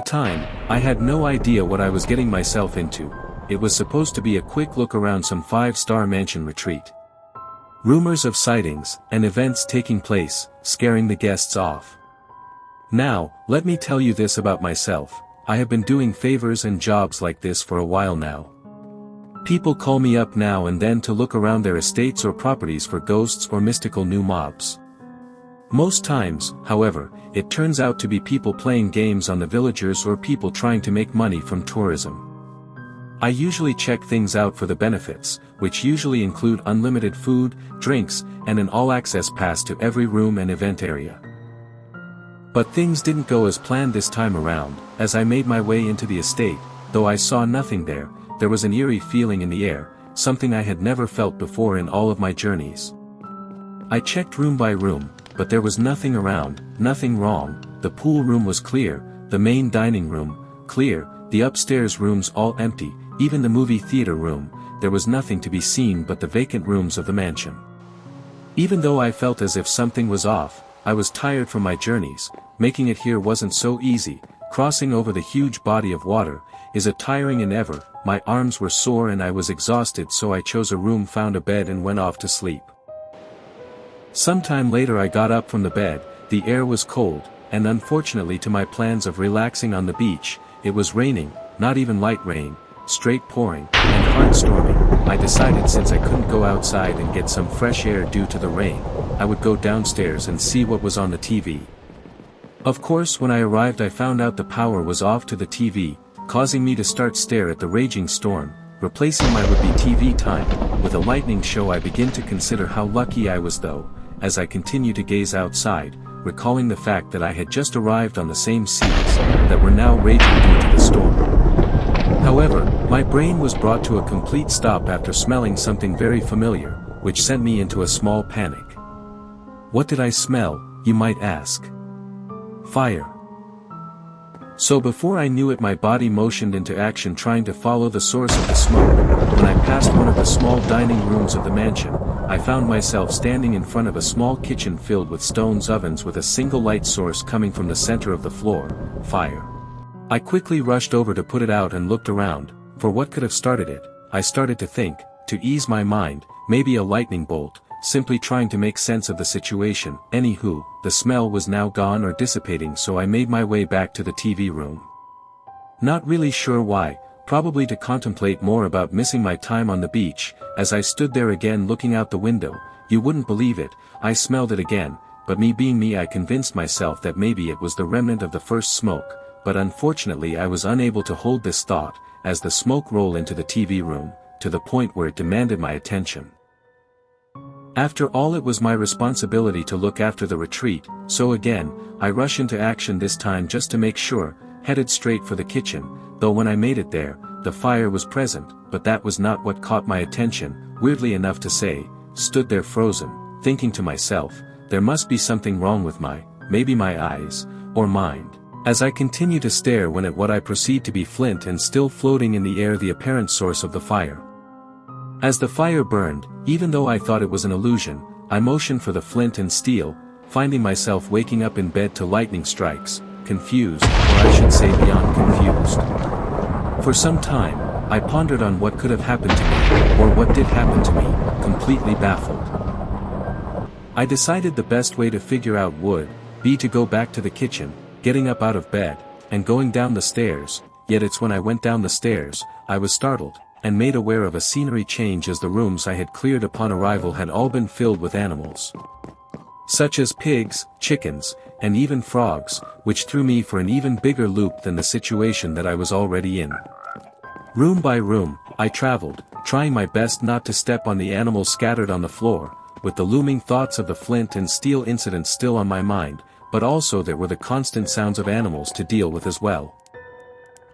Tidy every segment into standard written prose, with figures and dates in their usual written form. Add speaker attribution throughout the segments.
Speaker 1: that time, I had no idea what I was getting myself into. It was supposed to be a quick look around some 5-star mansion retreat. Rumors of sightings and events taking place, scaring the guests off. Now, let me tell you this about myself. I have been doing favors and jobs like this for a while now. People call me up now and then to look around their estates or properties for ghosts or mystical new mobs. Most times, however, it turns out to be people playing games on the villagers or people trying to make money from tourism. I usually check things out for the benefits, which usually include unlimited food, drinks, and an all-access pass to every room and event area. But things didn't go as planned this time around. As I made my way into the estate, though I saw nothing there was an eerie feeling in the air, something I had never felt before in all of my journeys. I checked room by room, but there was nothing around, nothing wrong. The pool room was clear, the main dining room, clear, the upstairs rooms all empty, even the movie theater room, there was nothing to be seen but the vacant rooms of the mansion. Even though I felt as if something was off, I was tired from my journeys. Making it here wasn't so easy. Crossing over the huge body of water is a tiring endeavor. My arms were sore and I was exhausted, so I chose a room, found a bed and went off to sleep. Sometime later I got up from the bed. The air was cold, and unfortunately to my plans of relaxing on the beach, it was raining, not even light rain, straight pouring, and hard storming. I decided since I couldn't go outside and get some fresh air due to the rain, I would go downstairs and see what was on the TV. Of course, when I arrived I found out the power was off to the TV, causing me to stare at the raging storm, replacing my would-be TV time with a lightning show. I begin to consider how lucky I was though, as I continue to gaze outside, recalling the fact that I had just arrived on the same seas that were now raging due to the storm. However, my brain was brought to a complete stop after smelling something very familiar, which sent me into a small panic. What did I smell, you might ask? Fire. So before I knew it, my body motioned into action, trying to follow the source of the smoke. When I passed one of the small dining rooms of the mansion, I found myself standing in front of a small kitchen filled with stone ovens with a single light source coming from the center of the floor, fire. I quickly rushed over to put it out and looked around, for what could have started it. I started to think, to ease my mind, maybe a lightning bolt, simply trying to make sense of the situation. Anywho, the smell was now gone or dissipating, so I made my way back to the TV room. Not really sure why, probably to contemplate more about missing my time on the beach. As I stood there again looking out the window, you wouldn't believe it, I smelled it again, but me being me, I convinced myself that maybe it was the remnant of the first smoke, but unfortunately I was unable to hold this thought, as the smoke rolled into the TV room, to the point where it demanded my attention. After all, it was my responsibility to look after the retreat, so again, I rush into action, this time just to make sure, headed straight for the kitchen, though when I made it there, the fire was present, but that was not what caught my attention. Weirdly enough to say, stood there frozen, thinking to myself, there must be something wrong with maybe my eyes, or mind. As I continue to stare when at what I perceive to be flint and still floating in the air, the apparent source of the fire. As the fire burned, even though I thought it was an illusion, I motioned for the flint and steel, finding myself waking up in bed to lightning strikes, confused, or I should say beyond confused. For some time, I pondered on what could have happened to me, or what did happen to me, completely baffled. I decided the best way to figure out would be to go back to the kitchen, getting up out of bed, and going down the stairs. Yet it's when I went down the stairs, I was startled, and made aware of a scenery change, as the rooms I had cleared upon arrival had all been filled with animals, such as pigs, chickens, and even frogs, which threw me for an even bigger loop than the situation that I was already in. Room by room, I traveled, trying my best not to step on the animals scattered on the floor, with the looming thoughts of the flint and steel incident still on my mind, but also there were the constant sounds of animals to deal with as well.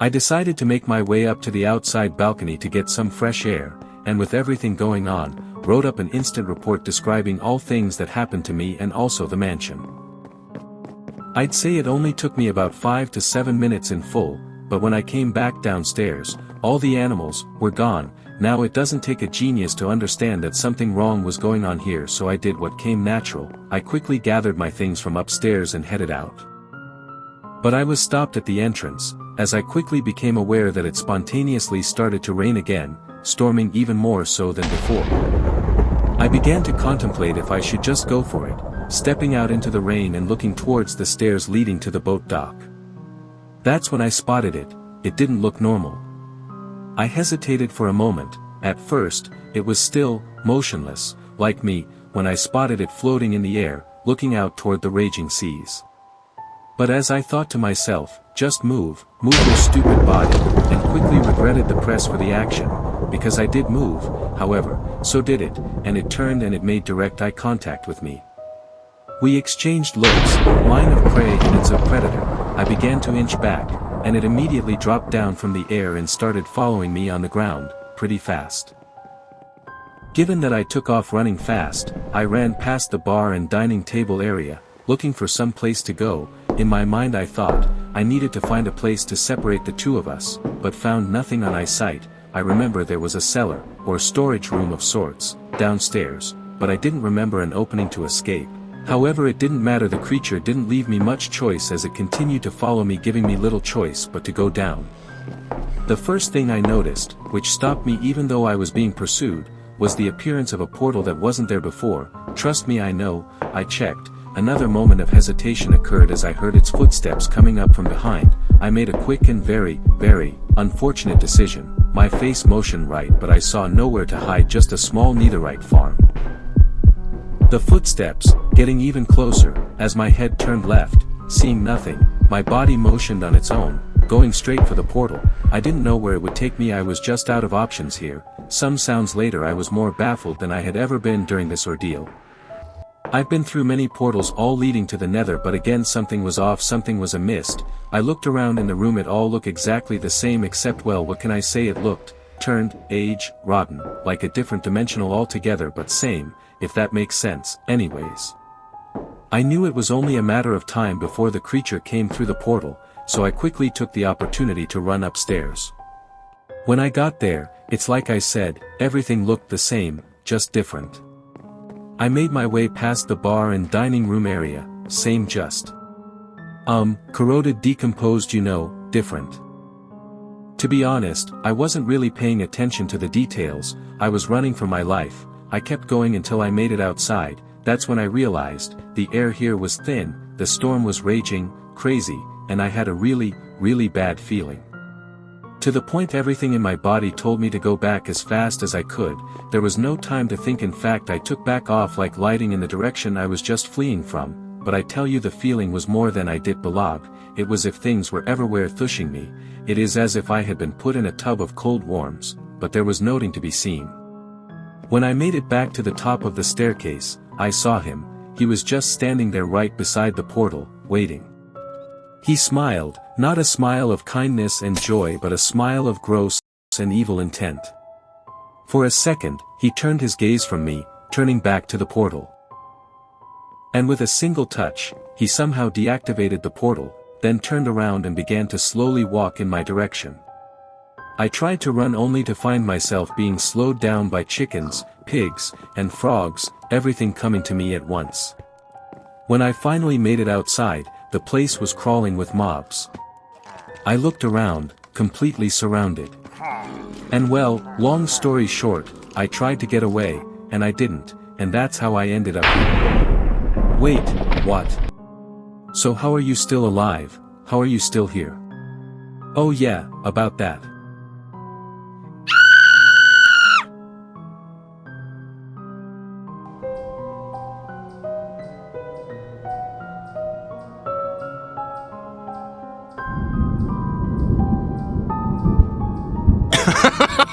Speaker 1: I decided to make my way up to the outside balcony to get some fresh air, and with everything going on, wrote up an instant report describing all things that happened to me and also the mansion. I'd say it only took me about 5 to 7 minutes in full, but when I came back downstairs, all the animals were gone. Now it doesn't take a genius to understand that something wrong was going on here, so I did what came natural. I quickly gathered my things from upstairs and headed out. But I was stopped at the entrance, as I quickly became aware that it spontaneously started to rain again, storming even more so than before. I began to contemplate if I should just go for it, stepping out into the rain and looking towards the stairs leading to the boat dock. That's when I spotted it. It didn't look normal. I hesitated for a moment. At first, it was still, motionless, like me, when I spotted it floating in the air, looking out toward the raging seas. But as I thought to myself, just move your stupid body, and quickly regretted the press for the action, because I did move, however, so did it, and it turned and it made direct eye contact with me. We exchanged looks, mine of prey and its of predator. I began to inch back, and it immediately dropped down from the air and started following me on the ground, pretty fast. Given that I took off running fast, I ran past the bar and dining table area, looking for some place to go. In my mind I thought, I needed to find a place to separate the two of us, but found nothing on eyesight. I remember there was a cellar, or storage room of sorts, downstairs, but I didn't remember an opening to escape. However, it didn't matter, the creature didn't leave me much choice as it continued to follow me, giving me little choice but to go down. The first thing I noticed, which stopped me even though I was being pursued, was the appearance of a portal that wasn't there before. Trust me, I know, I checked. Another moment of hesitation occurred as I heard its footsteps coming up from behind. I made a quick and very, very, unfortunate decision. My face motioned right, but I saw nowhere to hide, just a small netherite farm. The footsteps, getting even closer, as my head turned left, seeing nothing, my body motioned on its own, going straight for the portal. I didn't know where it would take me, I was just out of options here. Some sounds later I was more baffled than I had ever been during this ordeal. I've been through many portals all leading to the nether, but again something was off, something was amiss. I looked around in the room, it all looked exactly the same except, well, what can I say, it looked, turned, age, rotten, like a different dimensional altogether, but same, if that makes sense. Anyways, I knew it was only a matter of time before the creature came through the portal, so I quickly took the opportunity to run upstairs. When I got there, it's like I said, everything looked the same, just different. I made my way past the bar and dining room area, same, just corroded, decomposed, different. To be honest, I wasn't really paying attention to the details. I was running for my life. I kept going until I made it outside. That's when I realized, the air here was thin, the storm was raging, crazy, and I had a really, really bad feeling. To the point everything in my body told me to go back as fast as I could. There was no time to think, in fact I took back off like lighting in the direction I was just fleeing from, but I tell you the feeling was more than I did belong. It was if things were everywhere thushing me. It is as if I had been put in a tub of cold worms, but there was nothing to be seen. When I made it back to the top of the staircase, I saw him. He was just standing there right beside the portal, waiting. He smiled, not a smile of kindness and joy but a smile of gross and evil intent. For a second, he turned his gaze from me, turning back to the portal. And with a single touch, he somehow deactivated the portal, then turned around and began to slowly walk in my direction. I tried to run only to find myself being slowed down by chickens, pigs, and frogs, everything coming to me at once. When I finally made it outside, the place was crawling with mobs. I looked around, completely surrounded. And well, long story short, I tried to get away, and I didn't, and that's how I ended up here. Wait, what? So how are you still alive? How are you still here? Oh yeah, about that.
Speaker 2: Ha ha ha!